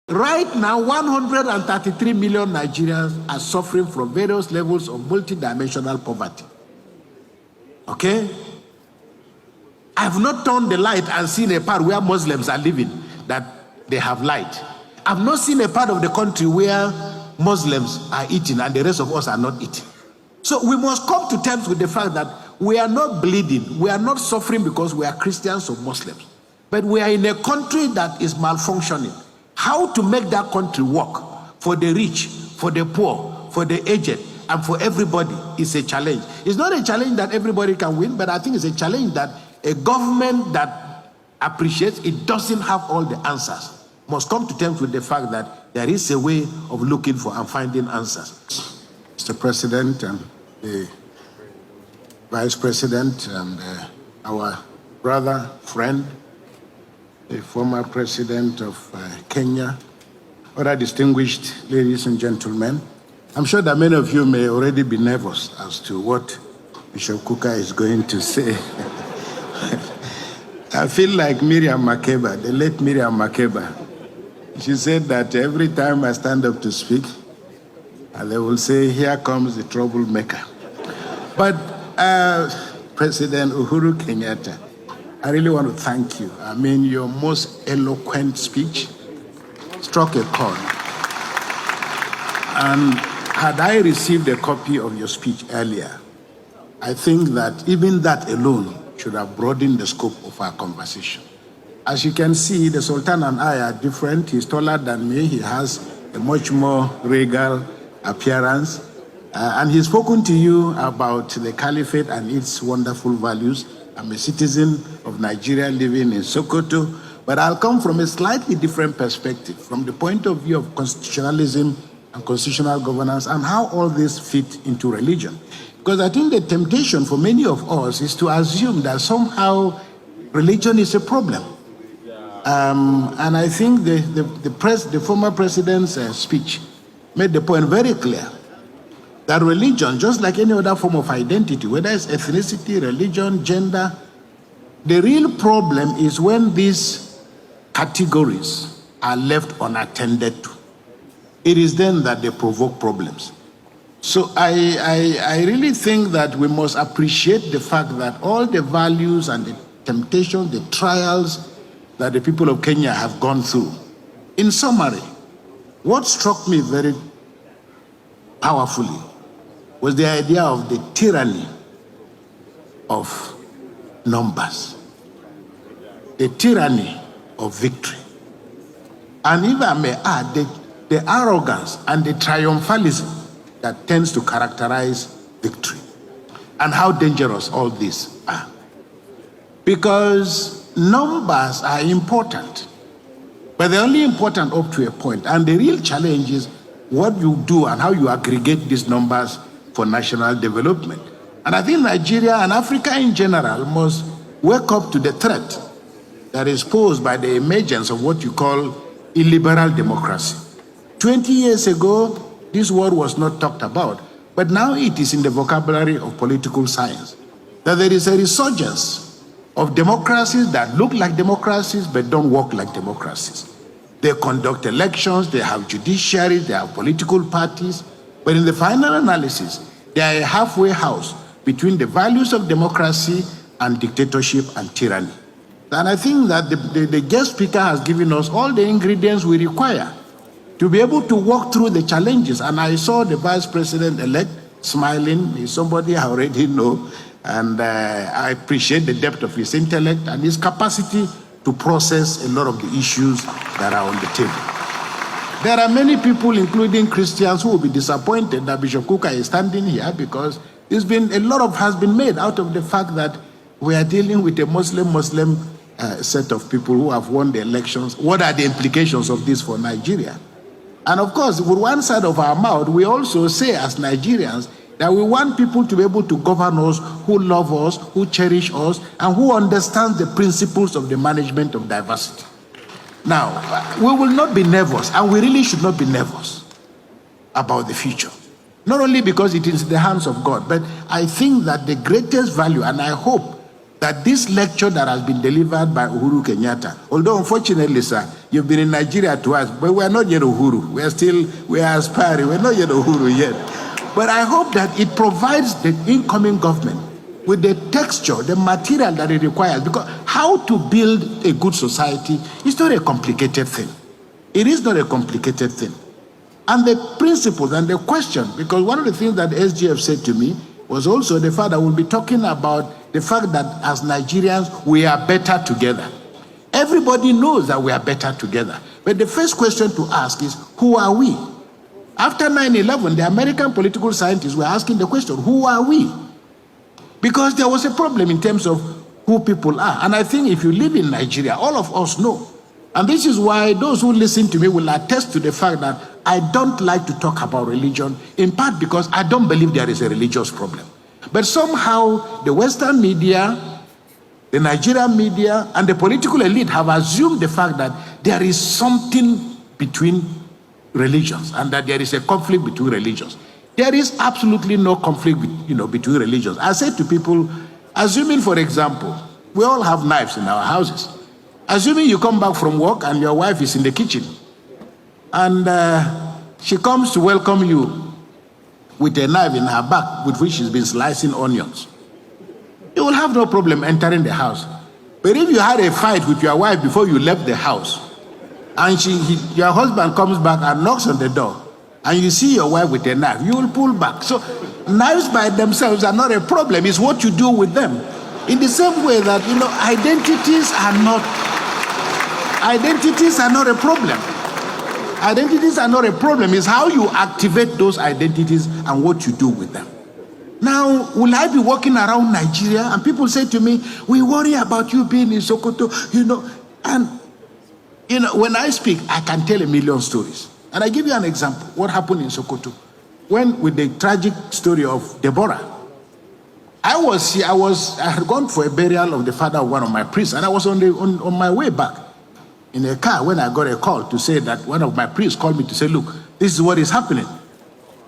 Right now, 133 million Nigerians are suffering from various levels of multidimensional poverty. Okay? I have not turned the light and seen a part where Muslims are living that they have light. I've not seen a part of the country where Muslims are eating and the rest of us are not eating. So we must come to terms with the fact that we are not bleeding, we are not suffering because we are Christians or Muslims, but we are in a country that is malfunctioning. How to make that country work for the rich, for the poor, for the aged, and for everybody is a challenge. It's not a challenge that everybody can win, but I think it's a challenge that a government that appreciates it doesn't have all the answers must come to terms with the fact that there is a way of looking for and finding answers. Mr. President and the Vice President and our brother, friend, the former President of Kenya, other distinguished ladies and gentlemen, I'm sure that many of you may already be nervous as to what Bishop Kukka is going to say. I feel like Miriam Makeba, the late Miriam Makeba. She said that every time I stand up to speak, they will say, here comes the troublemaker. But President Uhuru Kenyatta, I really want to thank you. I mean, your most eloquent speech struck a chord. And had I received a copy of your speech earlier, I think that even that alone should have broadened the scope of our conversation. As you can see, the Sultan and I are different. He's taller than me. He has a much more regal appearance. And he's spoken to you about the caliphate and its wonderful values. I'm a citizen of Nigeria living in Sokoto, but I'll come from a slightly different perspective, from the point of view of constitutionalism and constitutional governance and how all this fit into religion. Because I think the temptation for many of us is to assume that somehow religion is a problem. And I think the former president's speech made the point very clear that religion, just like any other form of identity, whether it's ethnicity, religion, gender, the real problem is when these categories are left unattended to. It is then that they provoke problems. So I really think that we must appreciate the fact that all the values and the temptations, the trials that the people of Kenya have gone through. In summary, what struck me very powerfully was the idea of the tyranny of numbers, the tyranny of victory. And if I may add, the arrogance and the triumphalism that tends to characterize victory, and how dangerous all these are. Because numbers are important, but they're only important up to a point. And the real challenge is what you do and how you aggregate these numbers for national development. And I think Nigeria and Africa in general must wake up to the threat that is posed by the emergence of what you call illiberal democracy. 20 years ago, this word was not talked about, but now it is in the vocabulary of political science, that there is a resurgence of democracies that look like democracies but don't work like democracies. They conduct elections, they have judiciaries, they have political parties, but in the final analysis, they are a halfway house between the values of democracy and dictatorship and tyranny. And I think that the guest speaker has given us all the ingredients we require to be able to walk through the challenges. And I saw the Vice President-elect smiling. He's somebody I already know. And I appreciate the depth of his intellect and his capacity to process a lot of the issues that are on the table. There are many people, including Christians, who will be disappointed that Bishop Kukka is standing here, because there's been a lot has been made out of the fact that we are dealing with a Muslim set of people who have won the elections. What are the implications of this for Nigeria? And of course, with one side of our mouth, we also say as Nigerians that we want people to be able to govern us, who love us, who cherish us, and who understand the principles of the management of diversity. Now, we will not be nervous, and we really should not be nervous about the future. Not only because it is in the hands of God, but I think that the greatest value, and I hope that this lecture that has been delivered by Uhuru Kenyatta, although unfortunately, sir, you've been in Nigeria twice, but we're not yet Uhuru. We are aspiring. We're not yet Uhuru yet. But I hope that it provides the incoming government with the texture, the material that it requires, because how to build a good society is not a complicated thing. It is not a complicated thing. And the principles and the question, because one of the things that SGF said to me was also the fact that we'll be talking about the fact that as Nigerians, we are better together. Everybody knows that we are better together. But the first question to ask is, who are we? After 9/11, the American political scientists were asking the question, who are we? Because there was a problem in terms of who people are. And I think if you live in Nigeria, all of us know. And this is why those who listen to me will attest to the fact that I don't like to talk about religion, in part because I don't believe there is a religious problem. But somehow the Western media, the Nigerian media, and the political elite have assumed the fact that there is something between religions and that there is a conflict between religions. There is absolutely no conflict, between religions. I say to people, assuming, for example, we all have knives in our houses. Assuming you come back from work and your wife is in the kitchen, and she comes to welcome you with a knife in her back with which she's been slicing onions, you will have no problem entering the house. But if you had a fight with your wife before you left the house, and your husband comes back and knocks on the door, and you see your wife with a knife, you will pull back. So knives by themselves are not a problem. It's what you do with them. In the same way that, identities are not a problem. Identities are not a problem. It's how you activate those identities and what you do with them. Now, will I be walking around Nigeria and people say to me, we worry about you being in Sokoto, and when I speak, I can tell a million stories. And I give you an example. What happened in Sokoto? With the tragic story of Deborah. I had gone for a burial of the father of one of my priests, and I was on my way back in a car when I got a call to say that one of my priests called me to say, look, this is what is happening.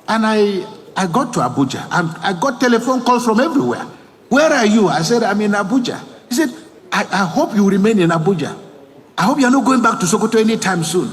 And I got to Abuja, and I got telephone calls from everywhere. Where are you? I said, I'm in Abuja. He said, I hope you remain in Abuja. I hope you're not going back to Sokoto anytime soon.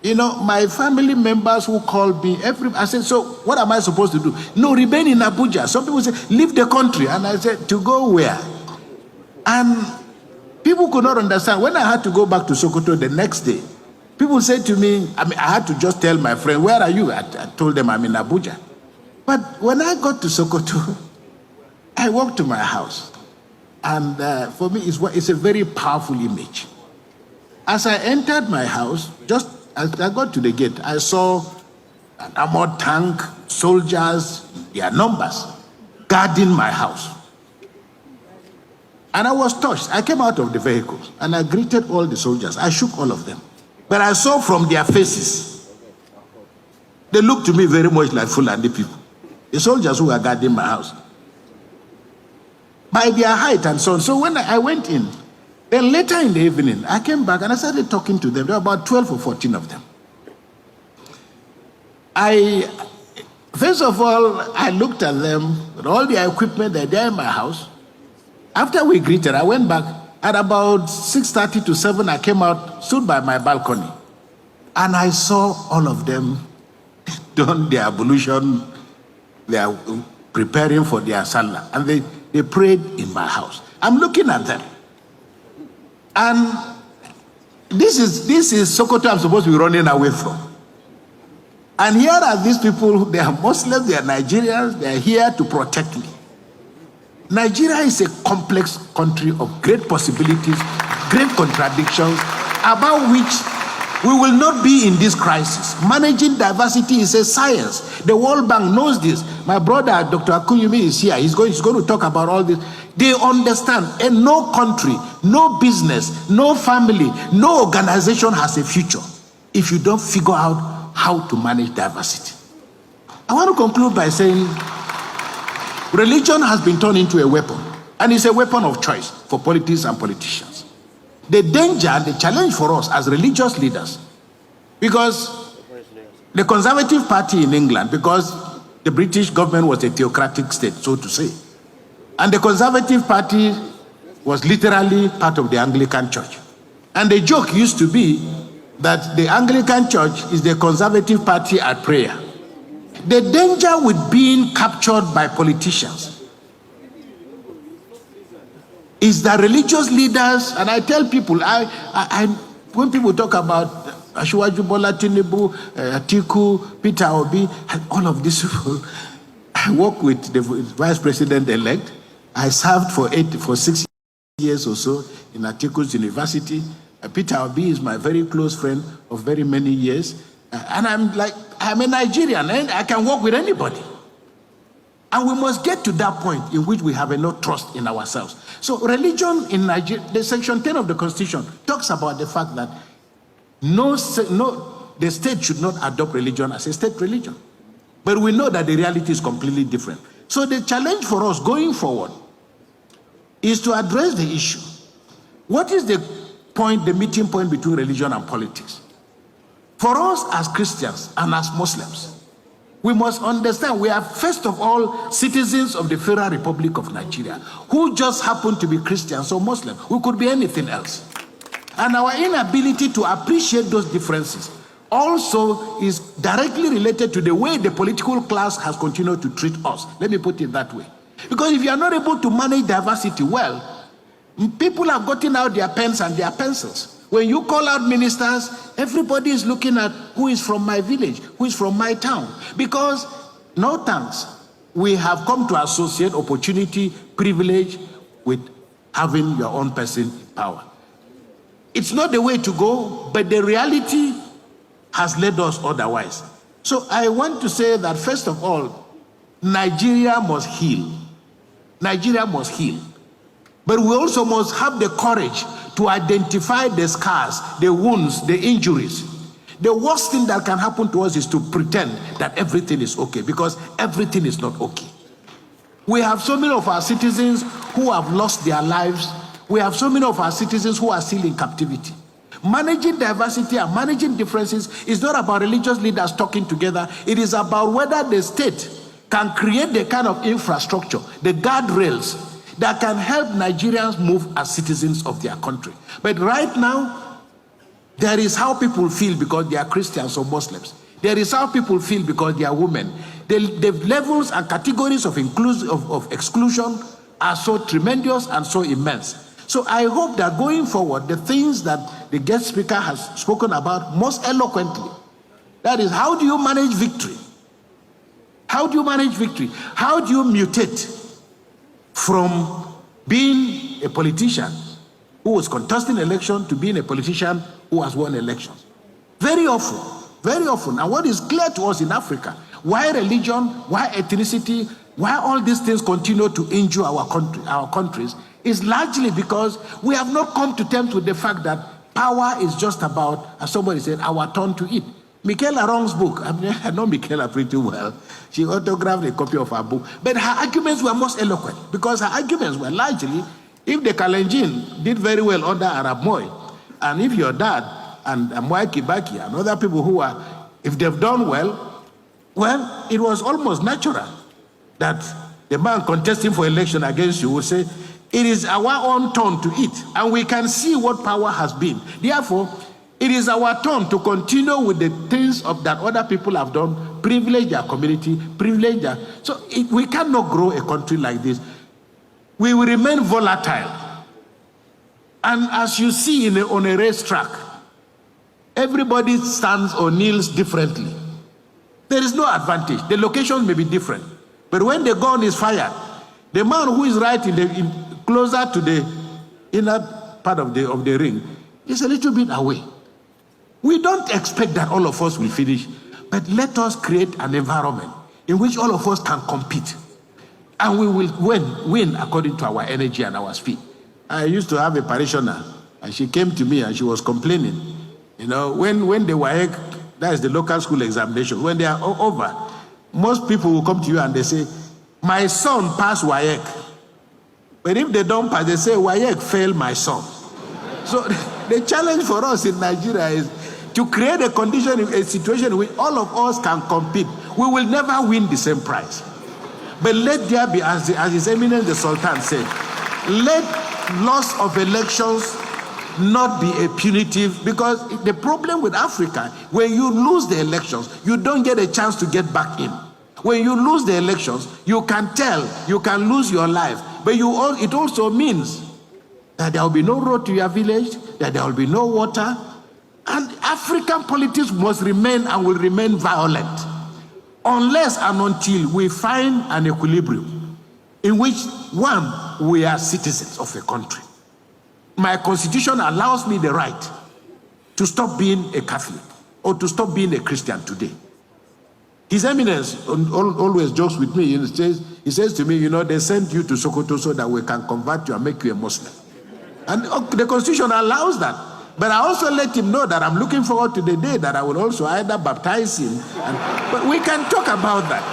My family members who called me, I said, so what am I supposed to do? No, remain in Abuja. Some people say, leave the country. And I said, to go where? And people could not understand. When I had to go back to Sokoto the next day, people said to me, I had to just tell my friend, where are you? I told them I'm in Abuja. But when I got to Sokoto, I walked to my house. And for me, it's a very powerful image. As I entered my house, just as I got to the gate, I saw an armored tank, soldiers, their numbers, guarding my house. And I was touched. I came out of the vehicle and I greeted all the soldiers. I shook all of them. But I saw from their faces, they looked to me very much like Fulani people. The soldiers who were guarding my house. By their height and so on. So when I went in, then later in the evening, I came back and I started talking to them. There were about 12 or 14 of them. First of all, I looked at them with all the equipment that they're in my house. After we greeted, I went back. At about 6:30 to 7, I came out, stood by my balcony. And I saw all of them done their ablution. They are preparing for their salah. And they prayed in my house. I'm looking at them. And this is Sokoto I'm supposed to be running away from. And here are these people, they are Muslims, they are Nigerians, they are here to protect me. Nigeria is a complex country of great possibilities, great contradictions, about which we will not be in this crisis. Managing diversity is a science. The World Bank knows this. My brother, Dr. Akunyumi, is here. He's going to talk about all this. They understand, and no country, no business, no family, no organization has a future if you don't figure out how to manage diversity. I want to conclude by saying religion has been turned into a weapon, and it's a weapon of choice for politics and politicians. The danger and the challenge for us as religious leaders, because the Conservative Party in England, because the British government was a theocratic state, so to say, and the Conservative Party was literally part of the Anglican Church. And the joke used to be that the Anglican Church is the conservative party at prayer. The danger with being captured by politicians is that religious leaders, and I tell people, when people talk about Asiwaju Bola Tinubu, Atiku, Peter Obi, and all of these people, I work with the vice president-elect. I served for 6 years or so in Atiku's university. Peter Obi is my very close friend of very many years. And I'm a Nigerian, and I can work with anybody. And we must get to that point in which we have enough trust in ourselves. So religion in Nigeria, the section 10 of the Constitution talks about the fact that the state should not adopt religion as a state religion. But we know that the reality is completely different. So the challenge for us going forward is to address the issue. What is the meeting point between religion and politics? For us as Christians and as Muslims, we must understand we are first of all citizens of the Federal Republic of Nigeria who just happen to be Christians or Muslims. We could be anything else. And our inability to appreciate those differences also is directly related to the way the political class has continued to treat us. Let me put it that way. Because if you are not able to manage diversity well, people have gotten out their pens and their pencils. When you call out ministers, everybody is looking at who is from my village, who is from my town. Because, no thanks, we have come to associate opportunity, privilege with having your own person in power. It's not the way to go, but the reality has led us otherwise. So I want to say that, first of all, Nigeria must heal. Nigeria must heal. But we also must have the courage to identify the scars, the wounds, the injuries. The worst thing that can happen to us is to pretend that everything is okay, because everything is not okay. We have so many of our citizens who have lost their lives. We have so many of our citizens who are still in captivity. Managing diversity and managing differences is not about religious leaders talking together. It is about whether the state can create the kind of infrastructure, the guardrails, that can help Nigerians move as citizens of their country. But right now, there is how people feel because they are Christians or Muslims. There is how people feel because they are women. The levels and categories of exclusion are so tremendous and so immense. So I hope that going forward, the things that the guest speaker has spoken about most eloquently, that is, how do you manage victory? How do you manage victory? How do you mutate from being a politician who was contesting election to being a politician who has won elections? Very often, and what is clear to us in Africa, why religion, why ethnicity, why all these things continue to injure our countries, is largely because we have not come to terms with the fact that power is just about, as somebody said, our turn to eat. Michaela Wrong's book, I know Michaela pretty well. She autographed a copy of her book. But her arguments were most eloquent, because her arguments were largely, if the Kalenjin did very well under Arab Moi, and if your dad and Mwai Kibaki and other people who are, if they've done well, it was almost natural that the man contesting for election against you would say, it is our own turn to eat. And we can see what power has been. Therefore, it is our turn to continue with the things that other people have done, privilege their community, we cannot grow a country like this. We will remain volatile. And as you see on a racetrack, everybody stands or kneels differently. There is no advantage. The locations may be different. But when the gun is fired, the man who is right closer to the inner part of the ring is a little bit away. We don't expect that all of us will finish, but let us create an environment in which all of us can compete, and we will win according to our energy and our speed. I used to have a parishioner, and she came to me and she was complaining. You know, when the WAEC, that is the local school examination, when they are over, most people will come to you and they say, my son passed WAEC. But if they don't pass, they say, WAEC failed my son. So the challenge for us in Nigeria is to create a condition, a situation in which all of us can compete. We will never win the same prize. But let there be, as His Eminence the Sultan said, let loss of elections not be a punitive, because the problem with Africa, when you lose the elections, you don't get a chance to get back in. When you lose the elections, you can tell, you can lose your life, but it also means that there will be no road to your village, that there will be no water, and African politics must remain and will remain violent unless and until we find an equilibrium in which, one, we are citizens of a country. My constitution allows me the right to stop being a Catholic or to stop being a Christian today. His Eminence always jokes with me. He says to me, they sent you to Sokoto so that we can convert you and make you a Muslim. And the constitution allows that. But I also let him know that I'm looking forward to the day that I will also either baptize him. But we can talk about that.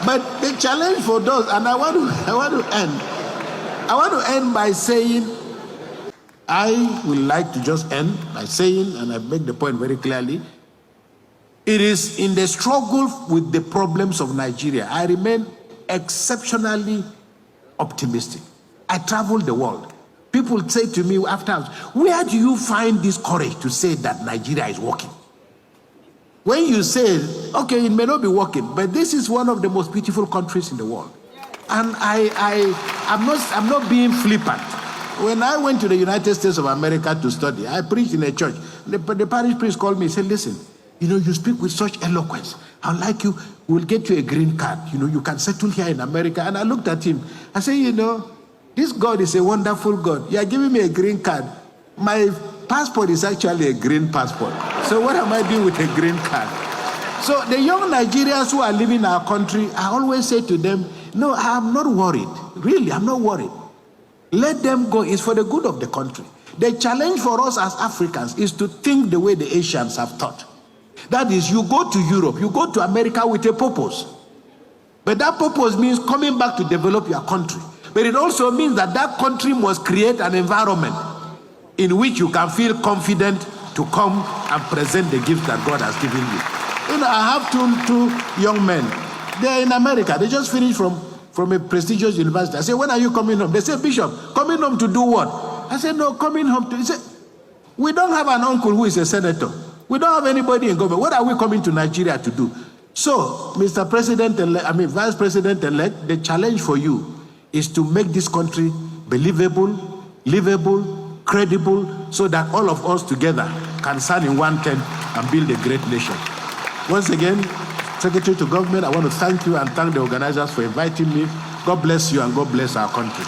But the challenge for those, and I want to end by saying, I would like to just end by saying, and I make the point very clearly, it is in the struggle with the problems of Nigeria, I remain exceptionally optimistic. I travel the world. People say to me afterwards, where do you find this courage to say that Nigeria is working? When you say, okay, it may not be working, but this is one of the most beautiful countries in the world. And I'm not being flippant. When I went to the United States of America to study, I preached in a church. The parish priest called me and said, listen, you speak with such eloquence. I'd like you, we'll get you a green card. You can settle here in America. And I looked at him. I said, this God is a wonderful God. You are giving me a green card. My passport is actually a green passport. So what am I doing with a green card? So the young Nigerians who are living in our country, I always say to them, no, I'm not worried. Really, I'm not worried. Let them go. It's for the good of the country. The challenge for us as Africans is to think the way the Asians have thought. That is, you go to Europe, you go to America with a purpose. But that purpose means coming back to develop your country. But it also means that that country must create an environment in which you can feel confident to come and present the gift that God has given you. I have two young men. They're in America. They just finished from a prestigious university. I said, when are you coming home? They said, Bishop, coming home to do what? I said, no, coming home to... He said, we don't have an uncle who is a senator. We don't have anybody in government. What are we coming to Nigeria to do? So, Mr. Vice President-elect, the challenge for you is to make this country believable, livable, credible, so that all of us together can stand in one tent and build a great nation. Once again, Secretary to Government, I want to thank you and thank the organizers for inviting me. God bless you and God bless our country.